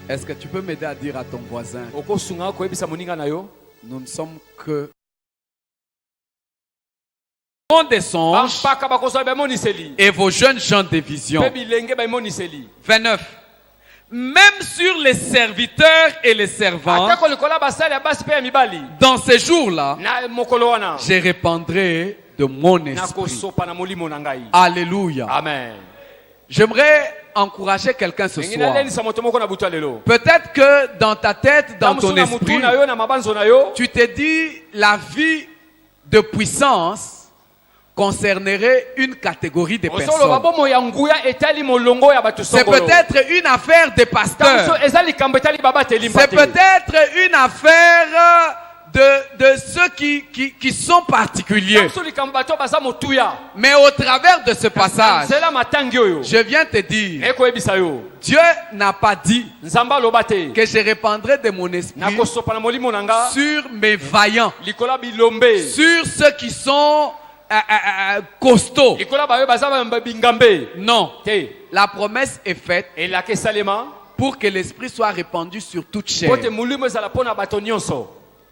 Est-ce que tu peux m'aider à dire à ton voisin, nous ne sommes que des songes et vos jeunes gens de vision. 29. Même sur les serviteurs et les servantes, dans ces jours-là, je répandrai de mon esprit. Alléluia. Amen. J'aimerais encourager quelqu'un ce soir. Peut-être que dans ta tête, dans ton esprit, tu te dis la vie de puissance concernerait une catégorie de personnes. C'est peut-être une affaire des pasteurs. C'est peut-être une affaire de ceux qui sont particuliers. Mais au travers de ce passage, je viens te dire, Dieu n'a pas dit que je répandrai de mon esprit sur mes vaillants, sur ceux qui sont costauds. Non, la promesse est faite pour que l'esprit soit répandu sur toute chair.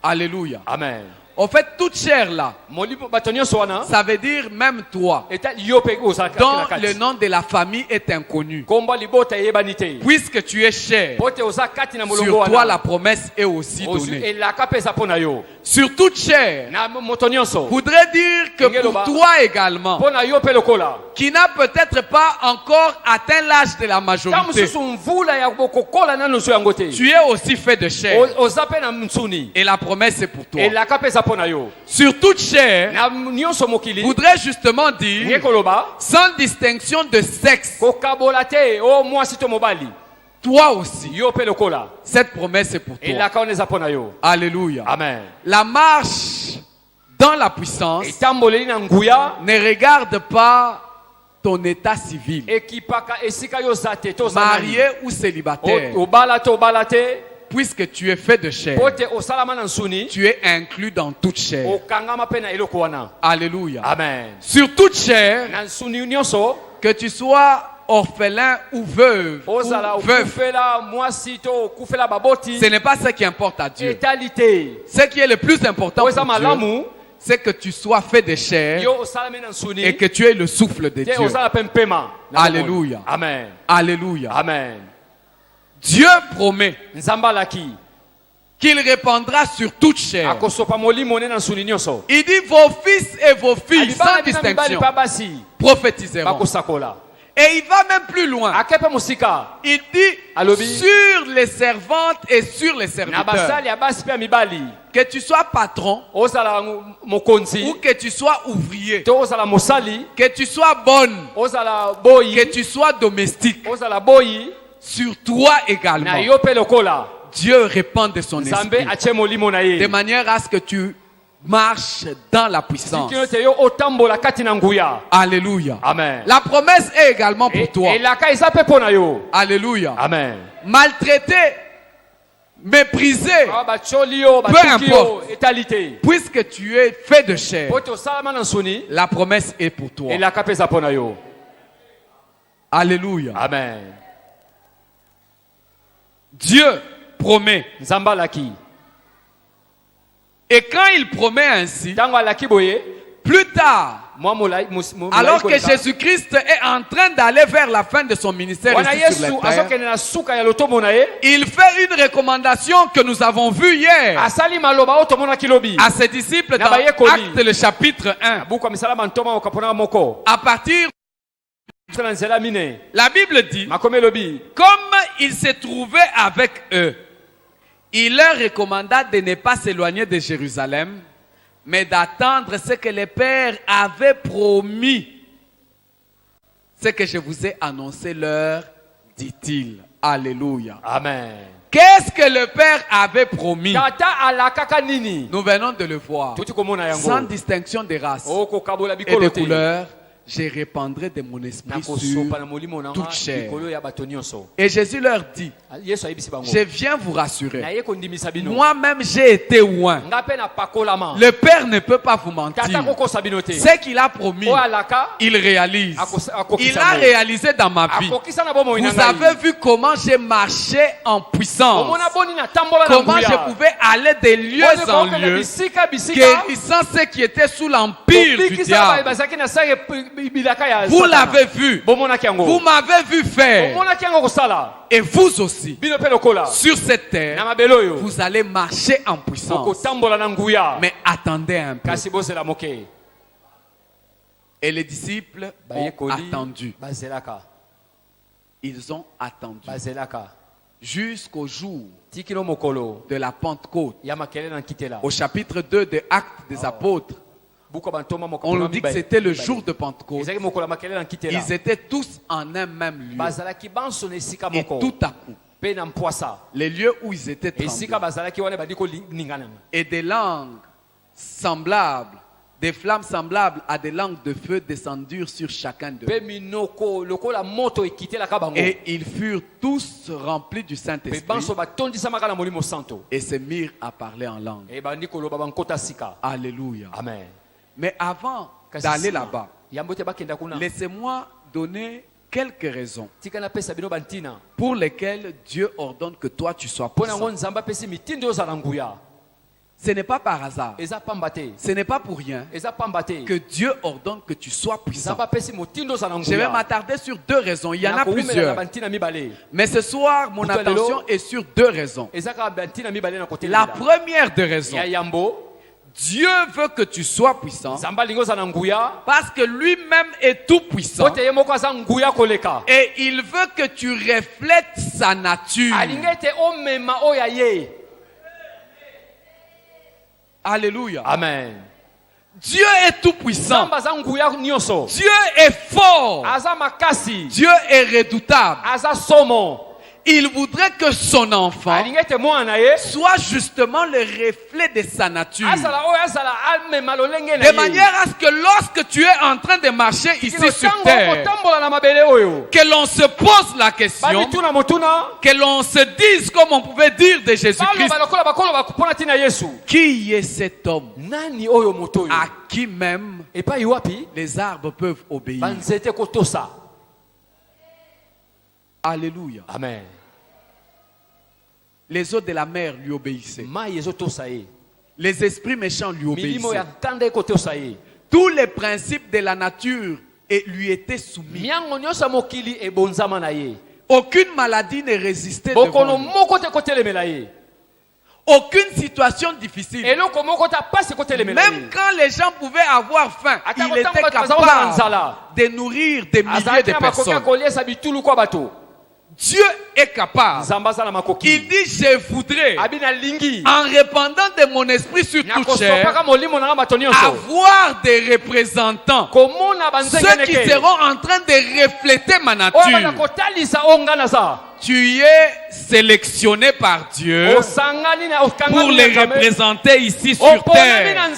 Alléluia. Amen. En fait, toute chair là, ça veut dire même toi, dont le nom de la famille est inconnu. Puisque tu es chair, sur toi la promesse est aussi donnée. Sur toute chair, voudrait dire que pour toi également, qui n'a peut-être pas encore atteint l'âge de la majorité, tu es aussi fait de chair. Et la promesse est pour toi. Sur toute chair, voudrait justement dire, sans distinction de sexe, toi aussi, cette promesse est pour toi. Alléluia. Amen. La marche dans la puissance ne regarde pas ton état civil, marié ou célibataire. Puisque tu es fait de chair, tu es inclus dans toute chair. Alléluia. Amen. Sur toute chair, que tu sois orphelin ou veuve, ce n'est pas ce qui importe à Dieu. Ce qui est le plus important pour Dieu, c'est que tu sois fait de chair et que tu aies le souffle de Dieu. Alléluia. Amen. Alléluia. Amen. Dieu promet qu'il répandra sur toute chair. Il dit vos fils et vos filles sans distinction prophétiseront. Et il va même plus loin. Il dit sur les servantes et sur les serviteurs. Que tu sois patron ou que tu sois ouvrier, que tu sois bonne, que tu sois domestique, sur toi également, Dieu répand de son esprit, de manière à ce que tu marches dans la puissance. Alléluia. Amen. La promesse est également pour toi. Alléluia. Amen. Maltraité, méprisé, peu importe, puisque tu es fait de chair, la promesse est pour toi. Alléluia. Amen. Dieu promet. Et quand il promet ainsi, plus tard, alors que Jésus-Christ est en train d'aller vers la fin de son ministère ici sur la terre, il fait une recommandation que nous avons vue hier à ses disciples dans Actes le chapitre 1. À partir la Bible dit, comme il se trouvait avec eux, il leur recommanda de ne pas s'éloigner de Jérusalem, mais d'attendre ce que le Père avait promis. Ce que je vous ai annoncé leur, dit-il. Alléluia. Amen. Qu'est-ce que le Père avait promis? Nous venons de le voir. Sans distinction de race et de couleur, je répandrai de mon esprit sur toute chair. Et Jésus leur dit, je viens vous rassurer. Moi-même, j'ai été loin. Le Père ne peut pas vous mentir. Ce qu'il a promis, il réalise. Il a réalisé dans ma vie. Vous avez vu comment j'ai marché en puissance. Comment je pouvais aller de lieu en lieu, guérissant ceux qui étaient sous l'empire du diable. Vous l'avez vu. Vous m'avez vu faire. Et vous aussi, sur cette terre, vous allez marcher en puissance. Mais attendez un peu. Et les disciples ont attendu. Ils ont attendu jusqu'au jour de la Pentecôte. Au chapitre 2 des Actes des Apôtres, on nous dit que c'était le jour de Pentecôte. Ils étaient tous en un même lieu. Et tout à coup, les lieux où ils étaient tremblés, et des langues semblables, des flammes semblables à des langues de feu descendirent sur chacun d'eux. Et ils furent tous remplis du Saint-Esprit et se mirent à parler en langue. Alléluia. Amen. Mais avant d'aller là-bas, laissez-moi donner quelques raisons pour lesquelles Dieu ordonne que toi tu sois puissant. Ce n'est pas par hasard. Ce n'est pas pour rien que Dieu ordonne que tu sois puissant. Je vais m'attarder sur deux raisons. Il y en a plusieurs. Mais ce soir, mon attention est sur deux raisons. La première des raisons, Dieu veut que tu sois puissant parce que lui-même est tout puissant et il veut que tu reflètes sa nature. Alléluia. Amen. Dieu est tout puissant. Dieu est fort. Dieu est redoutable. Il voudrait que son enfant soit justement le reflet de sa nature. De manière à ce que lorsque tu es en train de marcher ici sur terre, que l'on se pose la question, que l'on se dise comme on pouvait dire de Jésus-Christ, qui est cet homme à qui même les arbres peuvent obéir? Alléluia. Amen. Les eaux de la mer lui obéissaient. Les esprits méchants lui obéissaient. Tous les principes de la nature lui étaient soumis. Aucune maladie ne résistait devant lui. Aucune situation difficile. Même quand les gens pouvaient avoir faim, il était capable de nourrir des milliers de personnes. Dieu est capable. Il dit, je voudrais, en répandant de mon esprit sur toute chair, avoir des représentants, ceux qui seront en train de refléter ma nature. Tu es sélectionné par Dieu pour les représenter ici sur terre.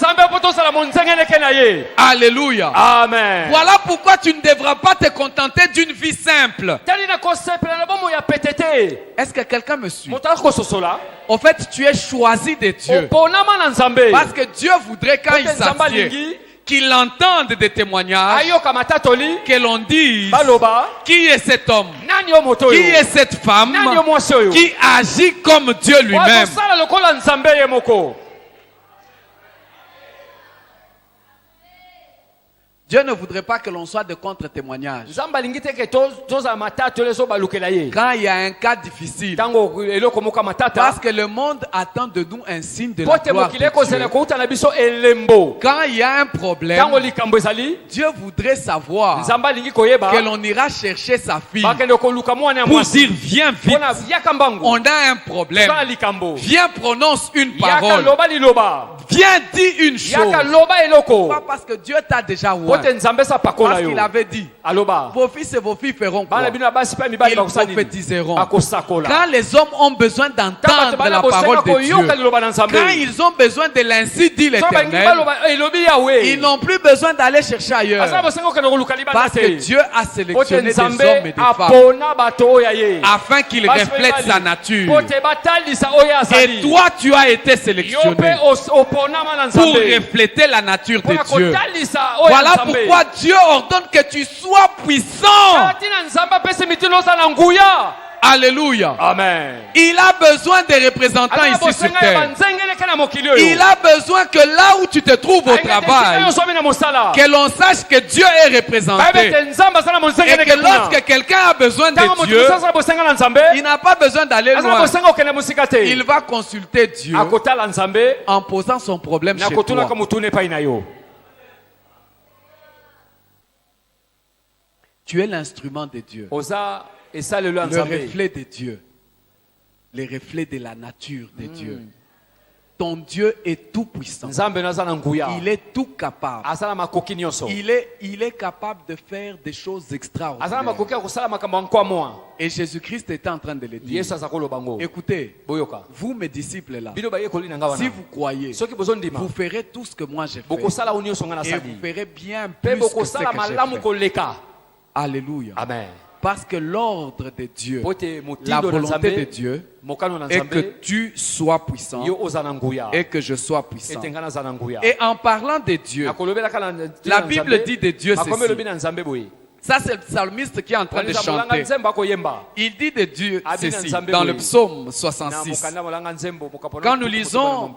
Alléluia. Amen. Voilà pourquoi tu ne devras pas te contenter d'une vie simple. Est-ce que quelqu'un me suit? En fait, tu es choisi de Dieu. Parce que Dieu voudrait quand il s'assied, qu'il entende des témoignages, que l'on dise qui est cet homme, qui est cette femme qui agit comme Dieu lui-même. Dieu ne voudrait pas que l'on soit de contre-témoignages. Quand il y a un cas difficile, parce que le monde attend de nous un signe de la gloire de Dieu. Quand il y a un problème, Dieu voudrait savoir que l'on ira chercher sa fille pour dire viens vite, on a un problème, viens prononce une parole, viens dire une chose. Pas parce que Dieu t'a déjà oué. Parce qu'il avait dit, vos fils et vos filles feront quoi? Ils prophétiseront. Quand les hommes ont besoin d'entendre la parole de Dieu, quand ils ont besoin de l'ainsi dit l'Éternel, ils n'ont plus besoin d'aller chercher ailleurs. Parce que Dieu a sélectionné des hommes et des femmes afin qu'ils reflètent sa nature. Et toi, tu as été sélectionné pour refléter la nature de Dieu. Voilà pourquoi Dieu ordonne que tu sois puissant. Alléluia. Amen. Il a besoin des représentants ici sur terre. Il a besoin que là où tu te trouves au travail, que l'on sache que Dieu est représenté. Et que lorsque quelqu'un a besoin de Dieu, il n'a pas besoin d'aller loin. Il va consulter Dieu en posant son problème chez toi. Tu es l'instrument de Dieu. Le reflet de Dieu. Les reflets de la nature de Dieu. Ton Dieu est tout puissant. Il est tout capable. Il est capable de faire des choses extraordinaires. Et Jésus-Christ était en train de le dire. Écoutez, vous mes disciples là, si vous croyez, vous ferez tout ce que moi j'ai fait. Et vous ferez bien plus que ce que j'ai fait. Alléluia. Amen. Parce que l'ordre de Dieu, la volonté de Dieu est que tu sois puissant et que je sois puissant. Et en parlant de Dieu, la Bible dit de Dieu ceci. Ça c'est le psalmiste qui est en train de chanter. Il dit de Dieu ceci dans le psaume 66. Quand nous lisons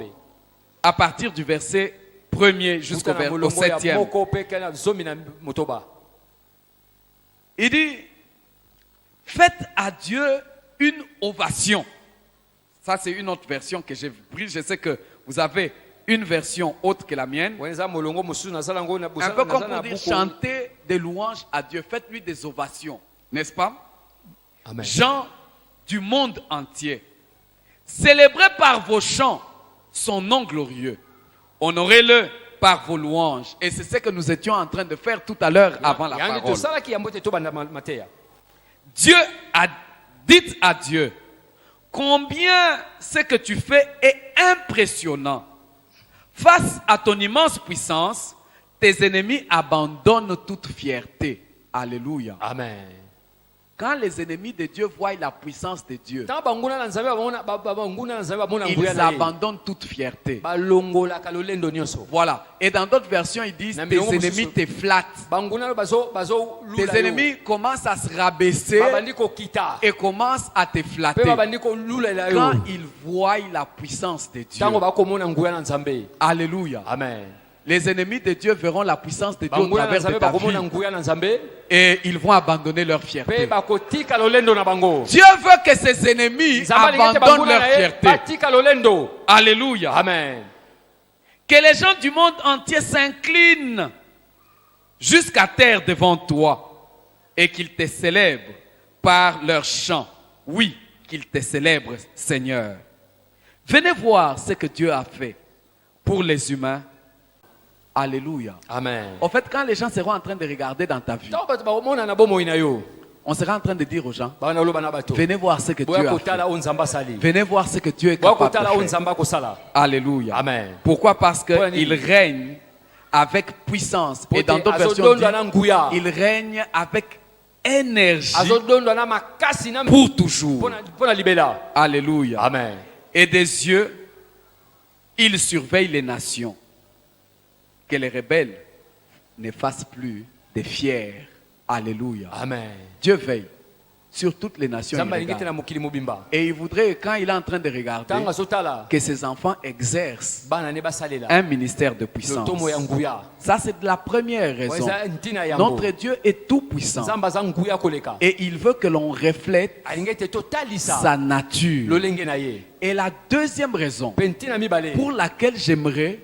à partir du verset 1er jusqu'au 7e, il dit: faites à Dieu une ovation. Ça, c'est une autre version que j'ai prise. Je sais que vous avez une version autre que la mienne. Un peu comme pour dire chanter des louanges à Dieu. Faites-lui des ovations. N'est-ce pas? Amen. Gens du monde entier, célébrez par vos chants son nom glorieux. Honorez-le par vos louanges. Et c'est ce que nous étions en train de faire tout à l'heure avant la parole. Dieu a dit à Dieu: combien ce que tu fais est impressionnant. Face à ton immense puissance, tes ennemis abandonnent toute fierté. Alléluia. Amen. Quand les ennemis de Dieu voient la puissance de Dieu, ils abandonnent toute fierté. Voilà. Et dans d'autres versions, ils disent: tes ennemis te flattent. Tes ennemis commencent à se rabaisser et commencent à te flatter quand ils voient la puissance de Dieu. Alléluia. Amen. Les ennemis de Dieu verront la puissance de Dieu au travers de ta vie et ils vont abandonner leur fierté. Dieu veut que ses ennemis abandonnent leur fierté. Alléluia. Amen. Que les gens du monde entier s'inclinent jusqu'à terre devant toi et qu'ils te célèbrent par leurs chants. Oui, qu'ils te célèbrent, Seigneur. Venez voir ce que Dieu a fait pour les humains. Alléluia. Amen. En fait, quand les gens seront en train de regarder dans ta vie, on sera en train de dire aux gens: venez voir ce que Dieu a fait. Venez voir ce que Dieu est capable de faire. Alléluia. Amen. Pourquoi? Parce qu'il règne avec puissance. Et dans d'autres versions, il règne avec énergie pour toujours. Alléluia. Amen. Et des yeux, il surveille les nations. Que les rebelles ne fassent plus des fiers. Alléluia. Amen. Dieu veille sur toutes les nations. Et il voudrait, quand il est en train de regarder, que ses enfants exercent un ministère de puissance. Ça, c'est la première raison. Notre Dieu est tout puissant. Et il veut que l'on reflète sa nature. Et la deuxième raison pour laquelle j'aimerais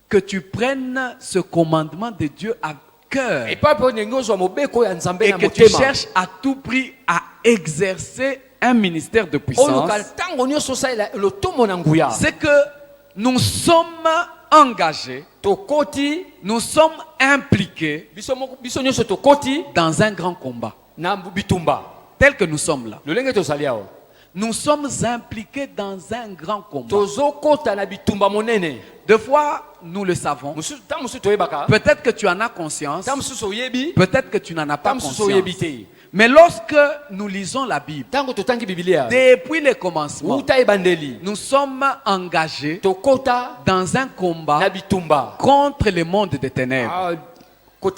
que tu prennes ce commandement de Dieu à cœur et que tu cherches à tout prix à exercer un ministère de puissance, c'est que nous sommes engagés, nous sommes impliqués dans un grand combat. Tel que nous sommes là. Nous sommes impliqués dans un grand combat. Deux fois, nous le savons. Peut-être que tu en as conscience. Peut-être que tu n'en as pas conscience. Mais lorsque nous lisons la Bible, depuis le commencement, nous sommes engagés dans un combat contre le monde des ténèbres. Quand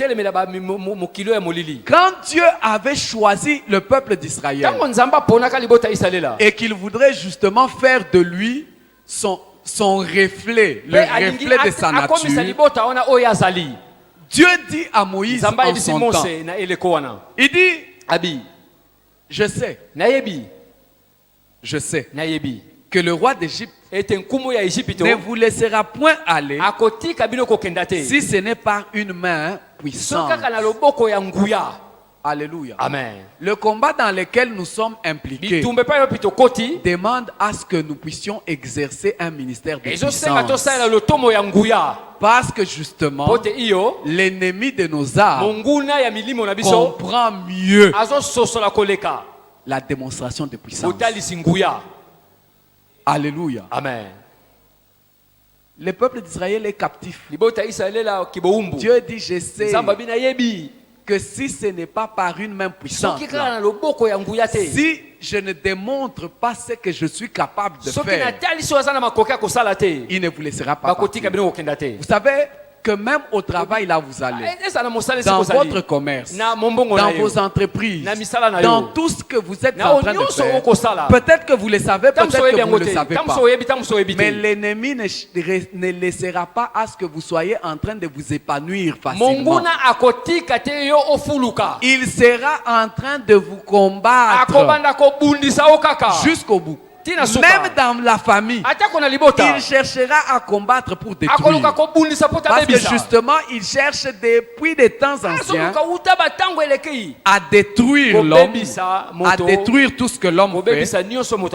Dieu avait choisi le peuple d'Israël et qu'il voudrait justement faire de lui son reflet, le reflet de sa nature, Dieu dit à Moïse en son temps, il dit, je sais que le roi d'Égypte ne vous laissera point aller si ce n'est par une main puissante. Alléluia. Amen. Le combat dans lequel nous sommes impliqués demande à ce que nous puissions exercer un ministère de puissance. Parce que justement, l'ennemi de nos âmes comprend mieux la démonstration de puissance. Alléluia. Amen. Le peuple d'Israël est captif. Dieu dit, je sais que si ce n'est pas par une main puissante, si je ne démontre pas ce que je suis capable de faire, il ne vous laissera pas partir. Vous savez que même au travail là vous allez, dans votre commerce, dans vos entreprises, dans tout ce que vous êtes en train de faire, peut-être que vous le savez, peut-être que vous ne le savez pas, mais l'ennemi ne laissera pas à ce que vous soyez en train de vous épanouir facilement. Il sera en train de vous combattre jusqu'au bout. Même dans la famille, il cherchera à combattre pour détruire. Parce que justement, il cherche depuis des temps anciens à détruire l'homme, à détruire tout ce que l'homme fait.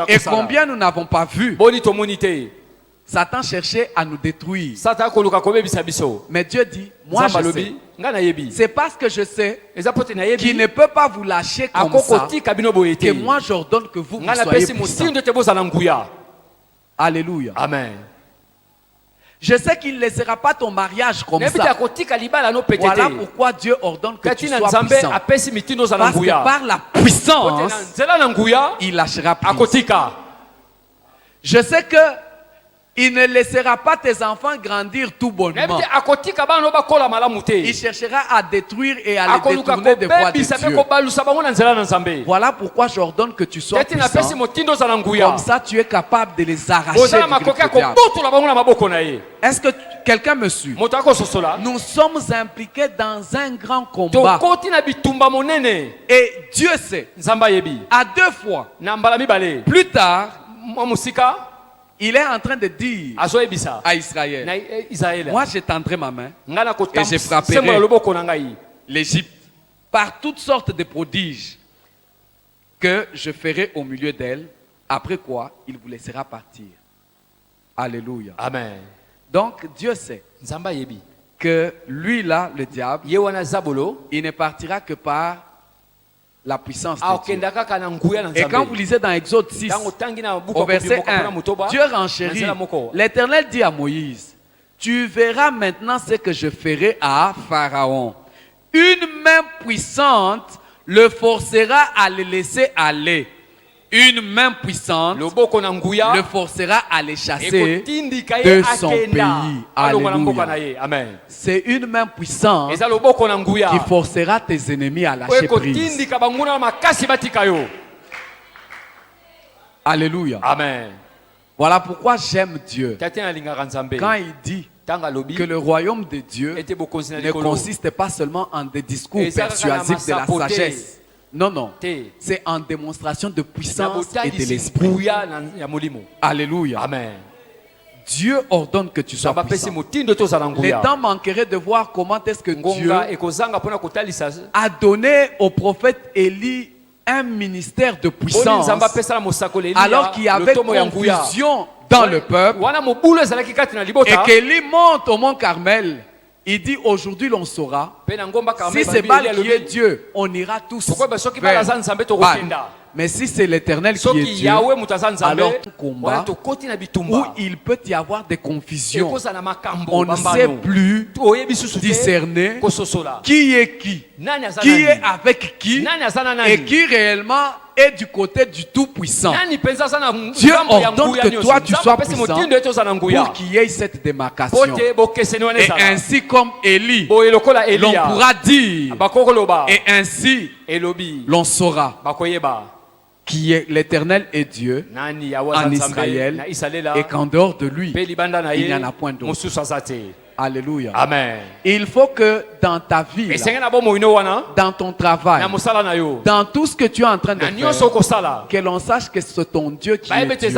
Et combien nous n'avons pas vu Satan cherchait à nous détruire. Mais Dieu dit, moi je sais. C'est parce que je sais qu'il ne peut pas vous lâcher comme ça que moi j'ordonne que vous soyez puissants. Alléluia. Amen. Je sais qu'il ne laissera pas ton mariage comme ça. Voilà pourquoi Dieu ordonne que tu sois puissant. Parce que par la puissance, il lâchera prise. Je sais que il ne laissera pas tes enfants grandir tout bonnement. Il cherchera à détruire et à les détourner des voies de Dieu. Voilà pourquoi j'ordonne que tu sois puissant. Comme ça, tu es capable de les arracher du diable. Est-ce que quelqu'un me suit? Nous sommes impliqués dans un grand combat. Et Dieu sait, à deux fois, plus tard, il est en train de dire à Israël, moi j'étendrai ma main et je frapperai l'Égypte par toutes sortes de prodiges que je ferai au milieu d'elle, après quoi il vous laissera partir. Alléluia. Amen. Donc Dieu sait que lui là, le diable, il ne partira que par la puissance de Dieu. Et quand vous lisez dans Exode 6, au verset 1, Dieu renchérit. L'Éternel dit à Moïse, tu verras maintenant ce que je ferai à Pharaon. Une main puissante le forcera à le laisser aller. Une main puissante le forcera à les chasser de son pays. Alléluia. C'est une main puissante qui forcera tes ennemis à lâcher prise. Alléluia. Amen. Voilà pourquoi j'aime Dieu. Quand il dit que le royaume de Dieu ne consiste pas seulement en des discours persuasifs de la sagesse. Non, non. C'est en démonstration de puissance et de l'esprit. Alléluia. Amen. Dieu ordonne que tu sois puissant. Les temps manqueraient de voir comment est-ce que Dieu a donné au prophète Élie un ministère de puissance alors qu'il y avait confusion dans le peuple et qu'Élie monte au mont Carmel. Il dit aujourd'hui l'on saura si c'est Baal qui est Dieu, on ira tous vers Baal. Mais si c'est l'Éternel qui est Dieu, alors un combat où il peut y avoir des confusions. On ne sait plus discerner qui est qui est avec qui et qui réellement est du côté du Tout-Puissant. Dieu ordonne que toi tu sois puissant pour qu'il y ait cette démarcation. Et ainsi comme Élie, l'on pourra dire, et ainsi l'on saura qui est l'Éternel est Dieu en Israël et qu'en dehors de lui, il n'y en a point d'autre. Alléluia. Amen. Il faut que dans ta vie, dans ton travail, dans tout ce que tu es en train de faire, que l'on sache que c'est ton Dieu qui est Dieu.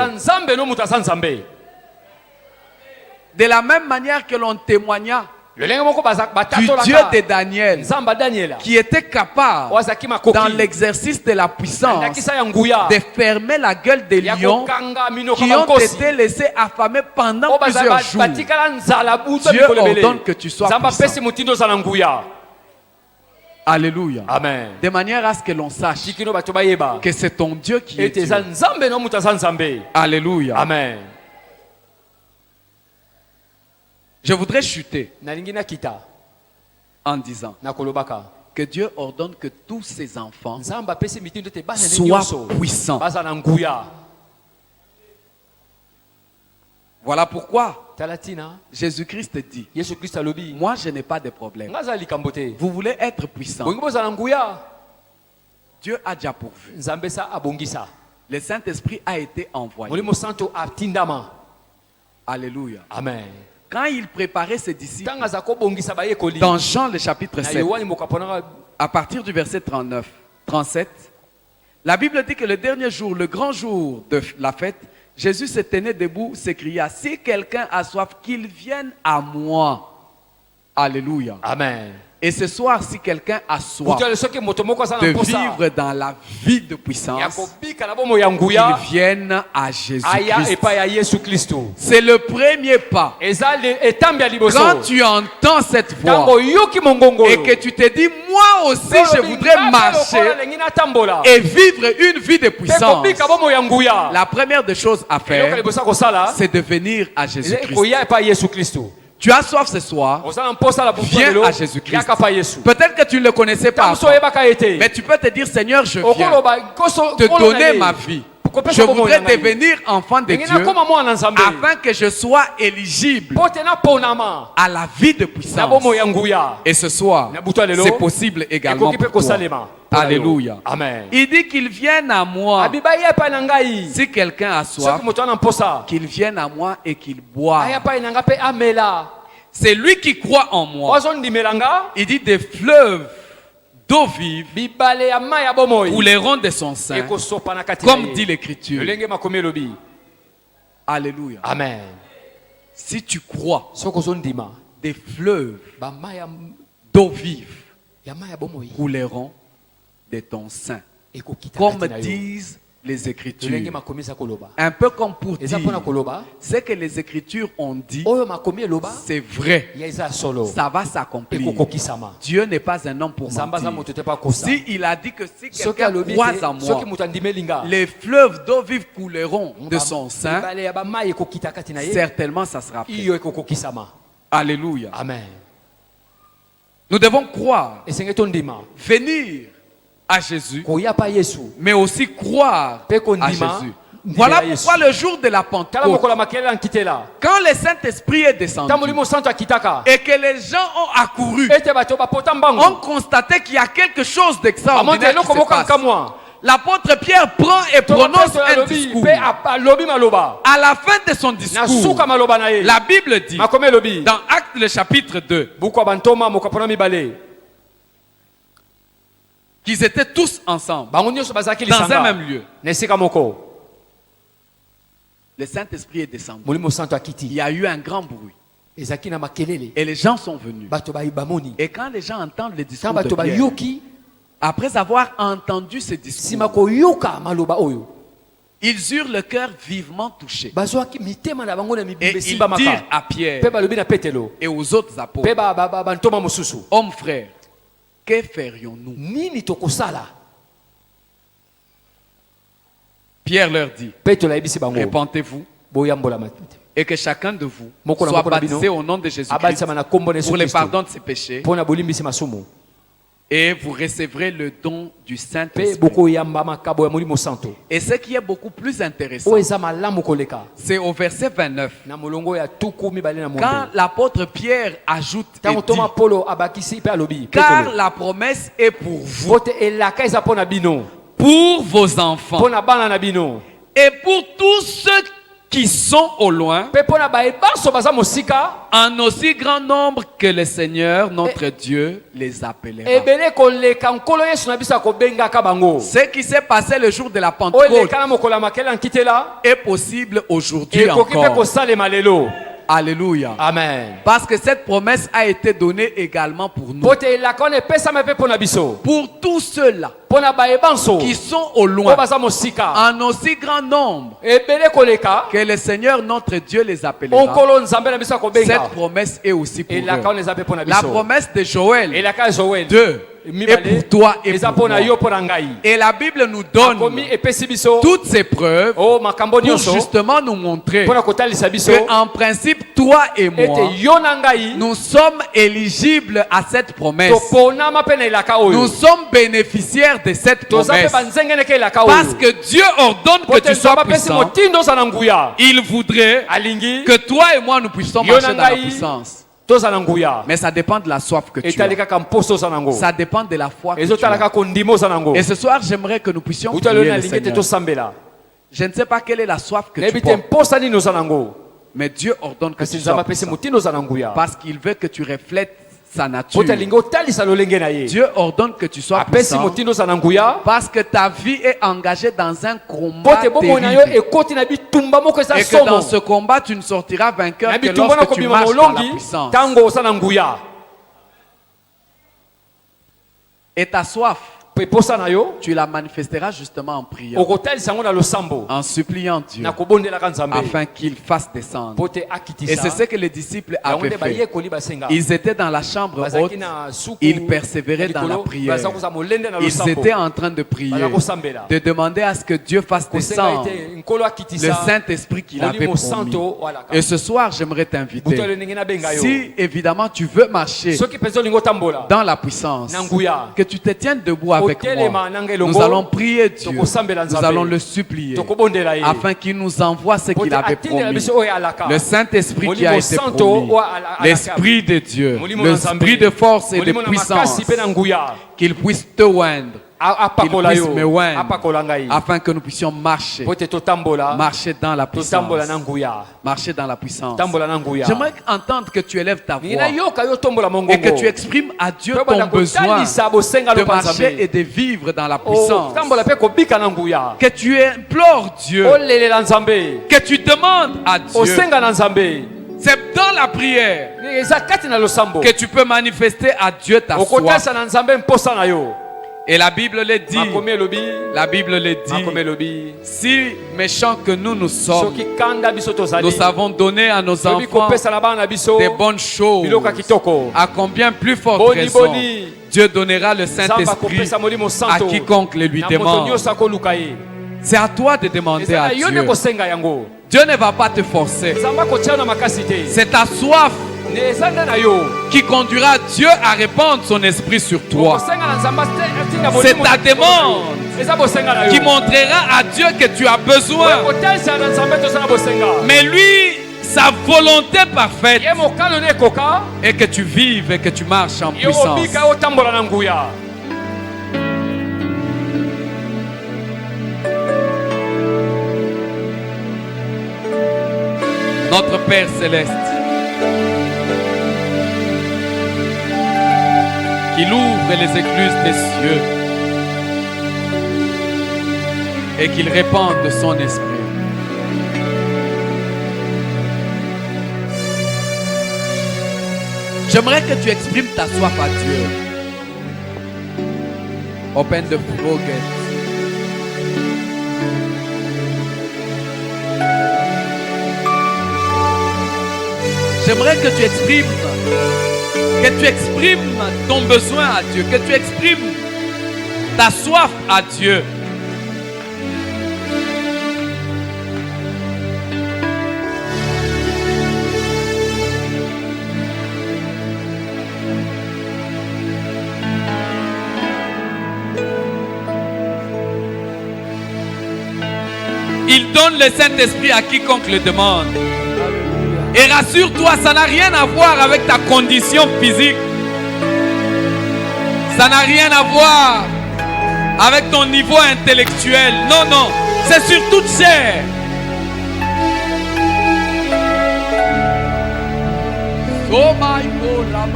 De la même manière que l'on témoigna du Dieu de Daniel, qui était capable, dans l'exercice de la puissance, de fermer la gueule des lions qui ont été laissés affamés pendant plusieurs jours. Dieu ordonne que tu sois puissant. Alléluia. Amen. De manière à ce que l'on sache que c'est ton Dieu qui est Dieu. Alléluia. Amen. Je voudrais chuter en disant que Dieu ordonne que tous ses enfants soient puissants. Voilà pourquoi Jésus-Christ dit, moi je n'ai pas de problème. Vous voulez être puissant. Dieu a déjà pourvu. Le Saint-Esprit a été envoyé. Alléluia. Amen. Quand il préparait ses disciples, dans Jean le chapitre 7, à partir du verset 37, la Bible dit que le dernier jour, le grand jour de la fête, Jésus se tenait debout, s'écria, si quelqu'un a soif, qu'il vienne à moi. Alléluia. Amen. Et ce soir, si quelqu'un a soif de vivre dans la vie de puissance, qu'il vienne à Jésus-Christ. C'est le premier pas. Quand tu entends cette voix et que tu te dis, moi aussi je voudrais marcher et vivre une vie de puissance, la première des choses à faire, c'est de venir à Jésus-Christ. Tu as soif ce soir, viens à Jésus-Christ. Peut-être que tu ne le connaissais pas avant, mais tu peux te dire, Seigneur, je viens te donner ma vie. Je voudrais devenir enfant de Dieu afin que je sois éligible à la vie de puissance. Et ce soir, c'est possible également pour toi. Alléluia. Amen. Il dit qu'il vienne à moi. Si quelqu'un a soif, qu'il vienne à moi et qu'il boive. C'est lui qui croit en moi. Il dit des fleuves d'eau vive couleront de son sein, comme dit l'Écriture. Alléluia. Amen. Si tu crois, des fleuves d'eau vive couleront de ton sein, comme disent les Écritures. Un peu comme pour dire, ce que les Écritures ont dit, c'est vrai, ça va s'accomplir. Dieu n'est pas un homme pour mentir. Si il a dit que si quelqu'un croit en moi, les fleuves d'eau vive couleront de son sein, certainement ça sera fait. Alléluia. Amen. Nous devons croire, venir à Jésus, mais aussi croire à Jésus. Voilà pourquoi le jour de la Pentecôte, quand le Saint-Esprit est descendu et que les gens ont accouru, ont constaté qu'il y a quelque chose d'extraordinaire qui se passe. L'apôtre Pierre prend et prononce un discours. À la fin de son discours, la Bible dit, dans Actes le chapitre 2, qu'ils étaient tous ensemble, dans un même lieu. Le Saint-Esprit est descendu. Il y a eu un grand bruit. Et les gens sont venus. Et quand les gens entendent le discours de Pierre, Après avoir entendu ce discours, ils eurent le cœur vivement touché. Et ils dirent à Pierre et aux autres apôtres, hommes frères, que ferions-nous? Pierre leur dit, répentez-vous et que chacun de vous soit baptisé au nom de Jésus-Christ pour le pardon de ses péchés, et vous recevrez le don du Saint-Esprit. Et ce qui est beaucoup plus intéressant, c'est au verset 29. Quand l'apôtre Pierre ajoute et dit, car la promesse est pour vous, pour vos enfants, et pour tous ceux qui sont au loin, en aussi grand nombre que le Seigneur, notre Dieu, les appellera. Ce qui s'est passé le jour de la Pentecôte est possible aujourd'hui encore. Alléluia. Amen. Parce que cette promesse a été donnée également pour nous. Pour tous ceux-là qui sont au loin, en aussi grand nombre que le Seigneur notre Dieu les appellera. Cette promesse est aussi pour eux. La promesse de Joël 2 et pour toi et pour moi. Et la Bible nous donne toutes ces preuves pour justement nous montrer qu'en principe, toi et moi, nous sommes éligibles à cette promesse. Nous sommes bénéficiaires de cette promesse. Parce que Dieu ordonne que tu sois puissant. Il voudrait que toi et moi nous puissions marcher dans la puissance. Mais ça dépend de la soif que tu as. Ça dépend de la foi que tu as. Et ce soir, j'aimerais que nous puissions prier le Seigneur. Je ne sais pas quelle est la soif que tu portes. Mais Dieu ordonne que tu sois puissant. Parce qu'il veut que tu reflètes sa nature. Dieu ordonne que tu sois puissant parce que ta vie est engagée dans un combat terrible. Et que dans ce combat, tu ne sortiras vainqueur que lorsque tu marches dans la puissance. Et ta soif, tu la manifesteras justement en priant, en suppliant Dieu afin qu'il fasse descendre. Et c'est ce que les disciples avaient fait. Ils étaient dans la chambre haute, ils persévéraient dans la prière. Ils étaient en train de prier, de demander à ce que Dieu fasse descendre le Saint-Esprit qu'il avait promis. Et ce soir, j'aimerais t'inviter, si évidemment tu veux marcher dans la puissance, que tu te tiennes debout avec moi. Nous allons prier Dieu, nous allons le supplier afin qu'il nous envoie ce qu'il avait promis. Le Saint-Esprit qui a été promis, l'Esprit de Dieu, l'Esprit de force et de puissance, qu'il puisse te oindre, qu'il puisse me oindre, afin que nous puissions marcher dans la puissance. Marcher dans la puissance. J'aimerais entendre que tu élèves ta voix et que tu exprimes à Dieu ton besoin de marcher et de vivre dans la puissance. Que tu implores Dieu, que tu demandes à Dieu. C'est dans la prière que tu peux manifester à Dieu ta foi. Et la Bible le dit, si méchants que nous sommes, nous avons donné à nos enfants des bonnes choses. À combien plus forte raison Dieu donnera le Saint-Esprit à quiconque le lui demande. C'est à toi de demander à Dieu. Dieu ne va pas te forcer. C'est ta soif qui conduira Dieu à répandre son esprit sur toi. C'est ta demande qui montrera à Dieu que tu as besoin. Mais lui, sa volonté parfaite est que tu vives et que tu marches en puissance. Notre Père Céleste, qu'il ouvre les écluses des cieux et qu'il répande de son esprit. J'aimerais que tu exprimes ta soif à Dieu. Open the floor gate. J'aimerais que tu exprimes ton besoin à Dieu, que tu exprimes ta soif à Dieu. Il donne le Saint-Esprit à quiconque le demande. Et rassure-toi, ça n'a rien à voir avec ta condition physique. Ça n'a rien à voir avec ton niveau intellectuel. Non, non, c'est sur toute chair. Oh my God, la